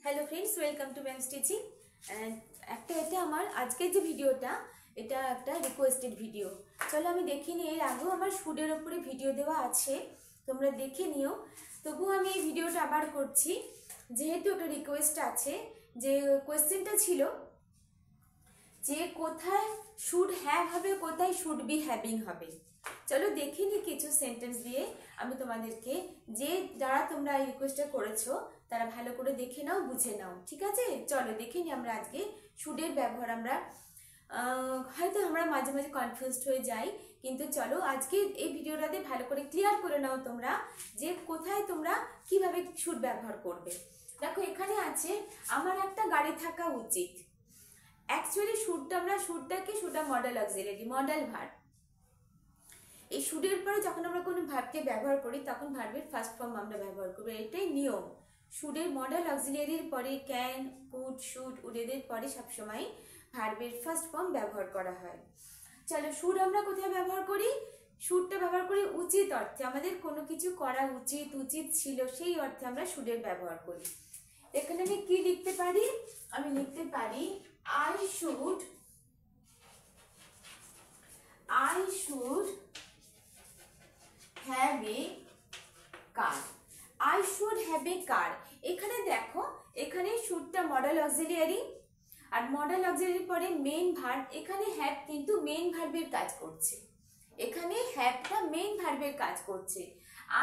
Hello friends, welcome to ma'am stitching. একটা এটা আমার আজকের যে ভিডিওটা, এটা একটা রিকোয়েস্টেড ভিডিও। চলো আমি দেখে নিই। এর আগেও আমার শুডের ওপরে ভিডিও দেওয়া আছে, তোমরা দেখে নিও। তবুও আমি এই ভিডিওটা আবার করছি যেহেতু একটা রিকোয়েস্ট আছে। যে কোয়েশ্চেনটা ছিল যে কোথায় শুড হ্যাভ হবে, কোথায় শুড বি হ্যাভিং হবে। চলো দেখে নিই কিছু সেন্টেন্স দিয়ে আমি তোমাদেরকে, যে যারা তোমরা এই রিকোয়েস্টটা করেছো তারা ভালো করে দেখে নাও, বুঝে নাও, ঠিক আছে? চলো দেখে নিই আমরা আজকে শুডের ব্যবহার। আমরা হয়তো আমরা মাঝে মাঝে কনফিউজড হয়ে যাই, কিন্তু চলো আজকে এই ভিডিওটাতে ভালো করে ক্লিয়ার করে নাও তোমরা যে কোথায় তোমরা কিভাবে শুড ব্যবহার করবে। দেখো এখানে আছে আমার একটা গাড়ি থাকা উচিত। অ্যাকচুয়ালি শুডটা মডেল অক্সিলারি, মডেল ভার্ব। এই শুডের পরে যখন আমরা কোনো ভার্বকে ব্যবহার করি তখন ভার্বের ফার্স্ট ফর্ম আমরা ব্যবহার করবো, এটাই নিয়ম। শুডের মডেল অক্সিলারির পরে ক্যান, কুড, শুড, উড এদের পরে সবসময় ভার্বের ফার্স্ট ফর্ম ব্যবহার করা হয়। চলো শুড আমরা কোথায় ব্যবহার করি? শুডটা ব্যবহার করি উচিত অর্থে, আমাদের কোনো কিছু করা উচিত, উচিত ছিল, সেই অর্থে আমরা শুডের ব্যবহার করি। এখানে আমি কি লিখতে পারি? আমি লিখতে পারি I should have a car. I should have a car. এখানে দেখো, এখানে শুডটা মডেল অক্সিলিয়ারি, আর মডেল অক্সিলিয়ারির পরে মেইন ভার্ব। এখানে হ্যাভ কিন্তু মেইন ভার্বের কাজ করছে, এখানে হ্যাভটা মেইন ভার্বের কাজ করছে।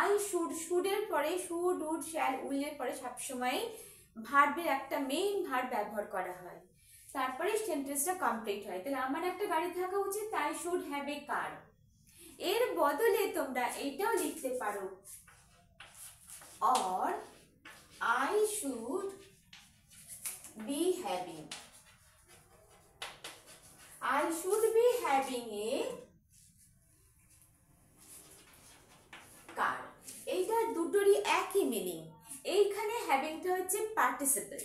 আই শুড, শুডের পরে শুড, উড, শ্যাল, উইলের পরে সবসময় ভার্বের একটা মেইন ভার্ব ব্যবহার করা হয়, তারপরে সেন্টেন্সটা কমপ্লিট হয়। তাহলে আমার একটা গাড়ি থাকা উচিত, আই শুড হ্যাভ এ কার। এর বদলে তোমরা এইটাও লিখতে পারো, or I should be having a car. এইটা দুটোরই একই মিনিং। এইখানে হ্যাভিংটা হচ্ছে পার্টিসিপল,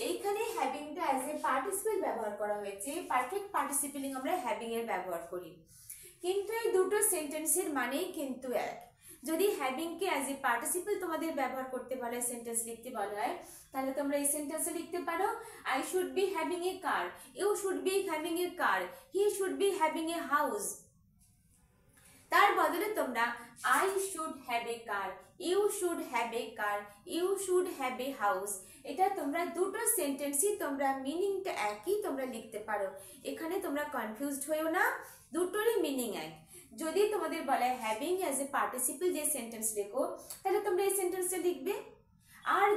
এইখানে হ্যাভিংটা অ্যাজ এ পার্টিসিপল ব্যবহার করা হয়েছে। পারফেক্ট পার্টিসিপলিং আমরা হ্যাভিং এর ব্যবহার করি, কিন্তু এই দুটো সেন্টেন্সের মানেই কিন্তু এক। যদি হ্যাভিংকে অ্যাজ এ পার্টিসিপল তোমাদের ব্যবহার করতে বলা হয়, সেন্টেন্স লিখতে বলা হয়, তাহলে তোমরা এই সেন্টেন্সে লিখতে পারো I should be having a car, you should be having a car, he should be having a house. তার বদলে তোমরা I should have a car, you should have a car, you should have a house. এটা তোমরা দুটো সেন্টেন্সই তোমরা মিনিংটা একই তোমরা লিখতে পারো। এখানে তোমরা কনফিউজড হয়েও না, দুটোরই মিনিং এক। যদি তোমাদের বলা হয় হ্যাভিং অ্যাজ এ পার্টিসিপল যে সেন্টেন্স লেখো, তাহলে তোমরা এই সেন্টেন্সটা লিখবে। আর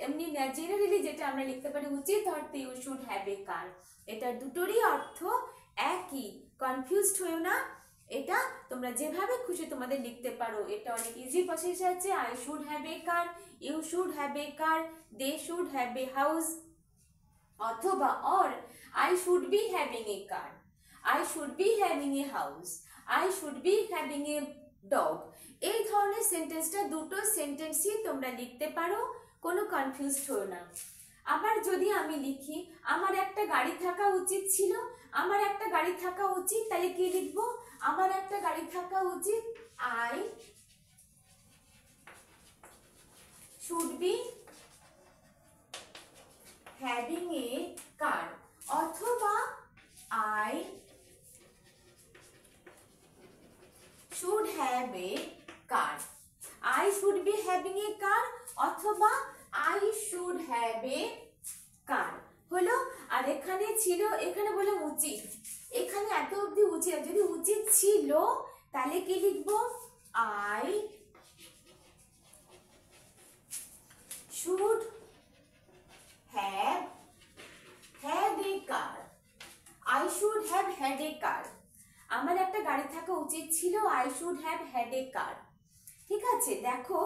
এমনি জেনারেলি যেটা আমরা লিখতে পারি উচিত অর্থে ইউ শুড হ্যাভ এ কার, এটা দুটোরই অর্থ একই। কনফিউজড হয়েও না, এটা তোমরা যেভাবে খুশি তোমাদের লিখতে পারো। এটা অনেক ইজি প্রসেস আছে। I should have a car, you should have a car, they should have a house, অথবা or I should be having a car, I should be having a house, I should be having a dog. এই ধরনের সেন্টেন্সটা দুটো সেন্টেন্সই তোমরা লিখতে পারো, কোনো confused হও না। আবার যদি আমি লিখি আমার একটা গাড়ি থাকা উচিত ছিল, আমার একটা গাড়ি থাকা উচিত, তাহলে কি লিখবো? আমার একটা গাড়ি থাকা উচিত, I should be having a car, অথবা I should have a car, I should be having a car, অথবা I should have a car হলো। আর এখানে ছিল, এখানে বলে উচিত, এখানে এত অবধি উচিত। যদি উচিত ছিল তাহলে কি লিখবো? I should have had a car, I should have had a car. আমার একটা গাড়ি থাকা উচিত ছিল, I should have had a car. ঠিক আছে, দেখো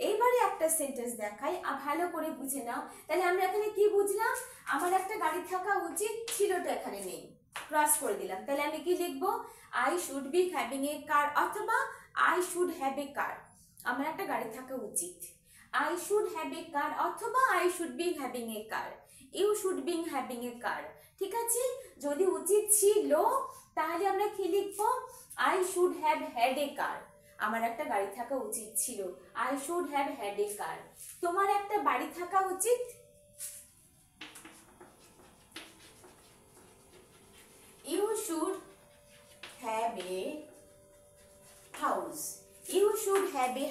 এইবারে একটা সেন্টেন্স দেখাই, ভালো করে বুঝে নাও। তাহলে আমরা এখানে কি বুঝলাম? আমার একটা গাড়ি থাকা উচিত, ছিলটা এখানে নেই, ক্রস করে দিলাম। তাহলে আমি কি লিখবো? I should be having a car, অথবা I should have a car. আমার একটা গাড়ি থাকা উচিত, I should have a car, অথবা I should be having a car, you should be having a car. ঠিক আছে, যদি উচিত ছিল তাহলে আমরা কি লিখবো? I should have had a car, আমার একটা গাড়ি থাকা উচিত ছিল, I should have had a car. তোমার একটা বাড়ি থাকা উচিত,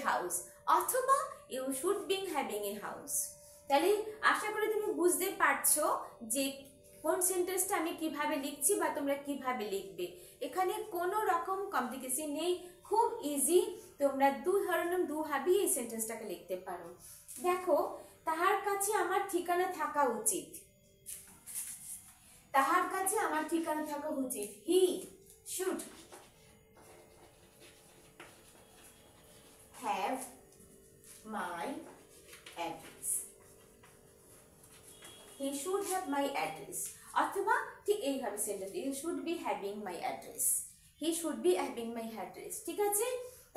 হাউস, অথবা you should be having a house. তাহলে আশা করি তুমি বুঝতে পারছো যে কোন সেন্টেন্সটা আমি কিভাবে লিখছি বা তোমরা কিভাবে লিখবে। এখানে কোনো রকম কমপ্লিকেশন নেই, খুব ইজি। তোমরা দুভাবেই এই সেন্টেন্সটাকে লিখতে পারো। দেখো, তাহার কাছে আমার ঠিকানা থাকা উচিত। তাহার কাছে আমার ঠিকানা থাকা উচিত। He should have my address. He should have my address, অথবা ঠিক এইভাবে sentence, he should be having my address. He should be having my address. ঠিক আছে,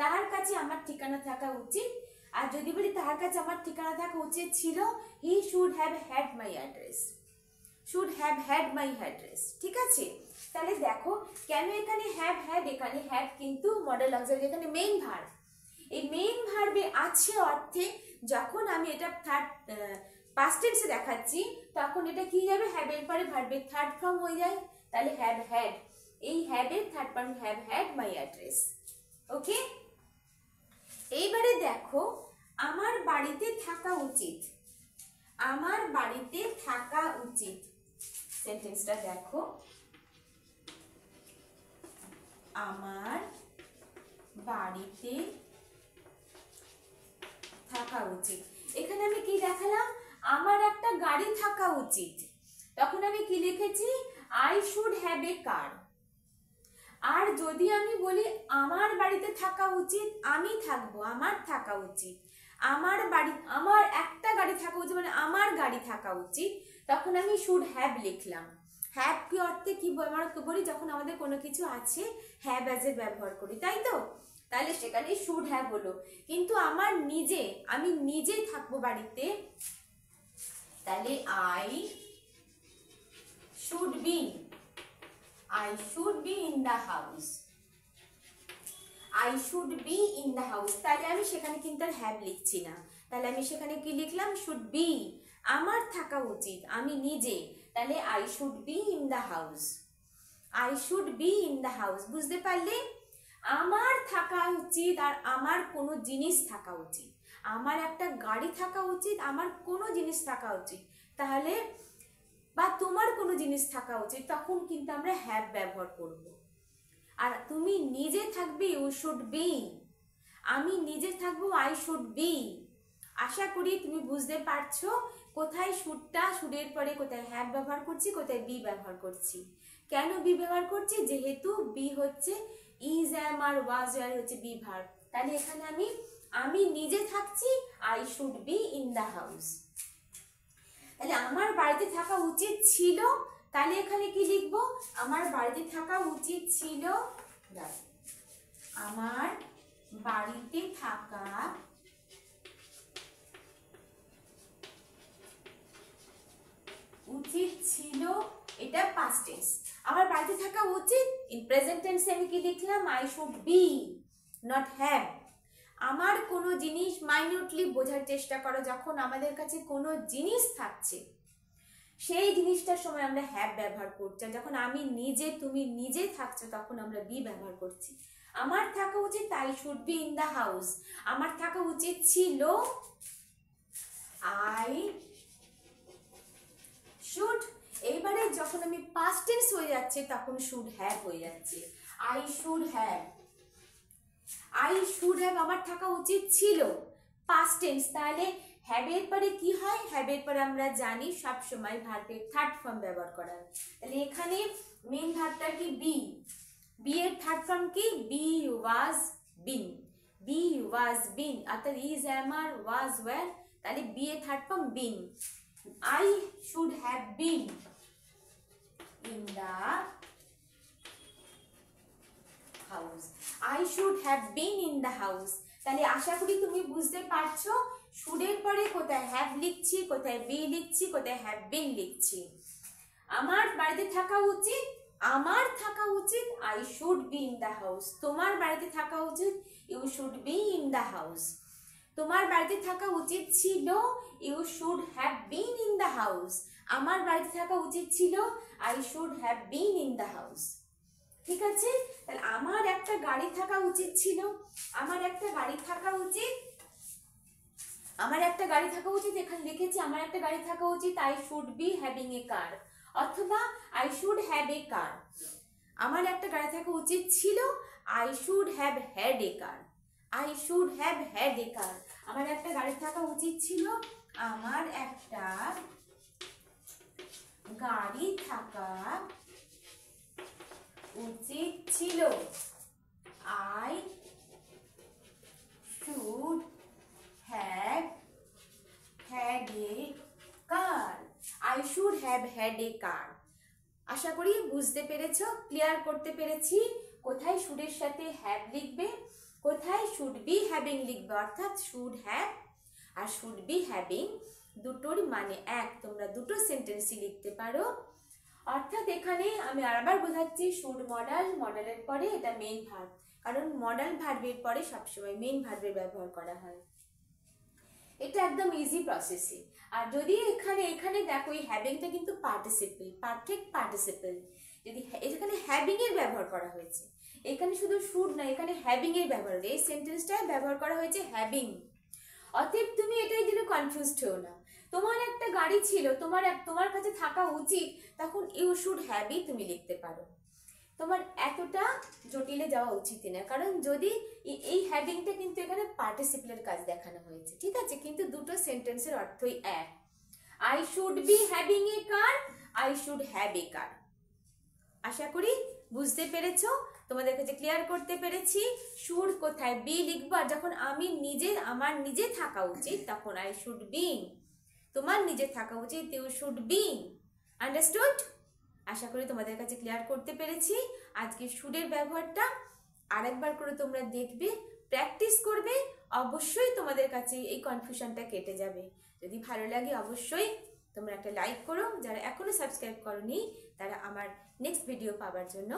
তাহার কাছে আমার ঠিকানা থাকা উচিত। আর যদি বলি তাহার কাছে আমার ঠিকানা থাকা উচিত ছিল, he should have had my address. Should have had my address. ঠিক আছে, তাহলে দেখো কেন এখানে হ্যাভ হ্যাড, এখানে হ্যাড কিন্তু মডেল অক্সিলারি, এখানে মেইন ভার্ব। এই মেইন ভার্বে আছে অর্থে যখন আমি এটা পাস্ট টেন্সে দেখাচ্ছি তখন এটা কি যাবে, হ্যাভ এর পরে ভার্বের থার্ড ফর্ম হয়ে যায়। তাহলে হ্যাভ হ্যাড, এই হ্যাভ এর third form have had my address. Okay, এইবারে দেখো, আমার বাড়িতে থাকা উচিত। আমার বাড়িতে থাকা উচিত সেন্টেন্সটা দেখো, আমার বাড়িতে থাকা উচিত। এখানে আমি কি দেখালাম, আমার একটা গাড়ি থাকা উচিত। তখন আমি কি লিখেছি, আই শুড হ্যাভ এ কার। আর যদি আমি বলি আমার বাড়িতে থাকা উচিত, আমি থাকবো, আমার থাকা উচিত, আমার বাড়ি, আমার একটা গাড়ি থাকা উচিত মানে আমার গাড়ি থাকা উচিত, তখন আমি শুড হ্যাভ লিখলাম। হ্যাভ কি অর্থে কি ব্যবহার করি, যখন আমাদের কোনো কিছু আছে হ্যাভ অ্যাজ এর ব্যবহার করি, তাই তো? তাহলে সেখানে শুড হ্যাভ হলো। কিন্তু আমার নিজে, আমি নিজেই থাকবো বাড়িতে, তাহলে I should B, I should be in the house. I should be in the house. তাহলে আমি সেখানে কিন্তু আর হ্যাভ লিখছি না, তাহলে আমি সেখানে কি লিখলাম, should be। আমার থাকা উচিত, আমি নিজে, তাহলে I should be in the house. I should be in the house। বুঝতে পারলে? আমার থাকা উচিত আর আমার কোনো জিনিস থাকা উচিত, আমার একটা গাড়ি থাকা উচিত, আমার কোনো জিনিস থাকা উচিত, তাহলে বা তোমার কোনো জিনিস থাকা উচিত, তখন কিন্তু আমরা হ্যাভ ব্যবহার করব। আর তুমি নিজে থাকবে, ইউ শুড বি। আমি নিজে থাকবো, আই শুড বি। আশা করি তুমি বুঝতে পারছো কোথায় শুডটা, শুডের পরে কোথায় হ্যাভ ব্যবহার করছি, কোথায় বি ব্যবহার করছি। কেন বি ব্যবহার করছি, যেহেতু বি হচ্ছে is, am are was were হচ্ছে বি ভার্ব। তাহলে এখানে আমি নিজে থাকছি, I should be in the house. তাহলে আমার বাড়িতে থাকা উচিত ছিল, তাহলে এখানে কি লিখবো, আমার বাড়িতে থাকা উচিত ছিল, আমার বাড়িতে থাকা উচিত ছিল, এটা পাস্ট টেন্স। আমার বাড়িতে থাকা উচিত, ইন প্রেজেন্ট টেন্সে আমি কি লিখলাম, I should B, not have. আমার কোনো জিনিস, মাইনিউটলি বোঝার চেষ্টা করো, যখন আমাদের কাছে কোনো জিনিস থাকছে সেই জিনিসটার সময় আমরা হ্যাভ ব্যবহার করছি, আর যখন আমি নিজে, তুমি নিজে থাকছো, তখন আমরা বি ব্যবহার করছি। আমার থাকা উচিত, I should be in the house. আমার থাকা উচিত ছিল, আই শুড। এইবারে যখন আমি পাস্ট টেন্স হয়ে যাচ্ছে তখন শুড হ্যাভ হয়ে যাচ্ছে, I should have. I should have, আমার থাকা উচিত ছিল, পাস্ট টেন্স। তাহলে হ্যাভের পরে কি হয়, হ্যাভের পরে আমরা জানি সব সময় ভার্বের থার্ড ফর্ম ব্যবহার করা। তাহলে এখানে মেইন ভার্বটা কি, বি। বি এর থার্ড ফর্ম কি, be was been. Be was been, অর্থাৎ is, am are was were, তাহলে বি এর third form been. I should have been in the house. I should have been in the house. তাহলে আশা করি তুমি বুঝতে পারছো শুডের পরে কোথায় হ্যাভ লিখছি, কোথায় বি লিখছি, কোথায় হ্যাভ বিন লিখছি। আমার বাড়িতে থাকা উচিত, আমার থাকা উচিত, I should be in the house. তোমার বাড়িতে থাকা উচিত, you should be in the house. তোমার বাড়িতে থাকা উচিত ছিল, you should have been in the house. আমার বাড়িতে থাকা উচিত ছিল, I should have been in the house. ঠিক আছে, তাহলে আমার একটা গাড়ি থাকা উচিত ছিল, আমার একটা গাড়ি থাকা উচিত, এখানে লিখেছি আমার একটা গাড়ি থাকা উচিত, I should be having a car, অথবা I should have a car. আমার একটা গাড়ি থাকা উচিত ছিল, I should have had a car, I should have had a car. আমার একটা গাড়ি থাকা উচিত ছিল, আমার একটা গাড়ি থাকা উচিত ছিল, I should have had a car, I should have had a car. আশা করি বুঝতে পেরেছ, ক্লিয়ার করতে পেরেছি কোথায় শুডের সাথে হ্যাভ লিখবে, কোথায় শুড বি হ্যাভিং লিখবে, অর্থাৎ শুড হ্যাভ আর শুড বি হ্যাভিং দুটোর মানে এক, তোমরা দুটো সেন্টেন্সই লিখতে পারো। অর্থাৎ এখানে আমি আবার বোঝাচ্ছি, শুড মডাল, মডালের পরে এটা মেইন ভার্ব, কারণ মডাল ভার্বের পরে সবসময় মেইন ভার্বের ব্যবহার করা হয়। এটা একদম ইজি প্রসেসিং। আর যদি এখানে দেখো এই হ্যাভিংটা কিন্তু পার্টিসিপল, পারফেক্ট পার্টিসিপল, যদি এখানে হ্যাভিং এর ব্যবহার করা হয়েছে, এখানে শুধু শুড না, এখানে হ্যাভিং এর ব্যবহার, এই সেন্টেন্সটায় ব্যবহার করা হয়েছে হ্যাভিং। অতএব তুমি এটাই জন্য কনফিউজড হও না। তোমার একটা গাড়ি ছিল, তোমার কাছে থাকা উচিত, তখন ইউ শুড হ্যাভই তুমি লিখতে পারো। তোমার এতটা জটিলে যাওয়া উচিত না, কারণ যদি এই হ্যাভিংটা কিন্তু এখানে পার্টিসিপলের কাজ দেখানো হয়েছে, ঠিক আছে, কিন্তু দুটো সেন্টেন্সের অর্থই এক। I should be having a car, I should have a car. আশা করি বুঝতে পেরেছো, তোমাদের কাছে ক্লিয়ার করতে পেরেছি। শুড কোথায়, বি লিখবো, আর যখন আমার নিজে থাকা উচিত তখন আই শুড বি, তোমার নিজে থাকা উচিত ইউ শুড বি। আন্ডারস্টুড? আশা করি তোমাদের কাছে ক্লিয়ার করতে পেরেছি। আজকে শুডের ব্যবহারটা আরেকবার করে তোমরা দেখবে, প্র্যাকটিস করবে, অবশ্যই তোমাদের কাছে এই কনফিউশনটা কেটে যাবে। যদি ভালো লাগে অবশ্যই তোমরা একটা লাইক করো, যারা এখনো সাবস্ক্রাইব করোনি তারা আমার নেক্সট ভিডিও পাওয়ার জন্য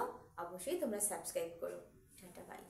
অবশ্যই তোমরা সাবস্ক্রাইব করো। Tata, by.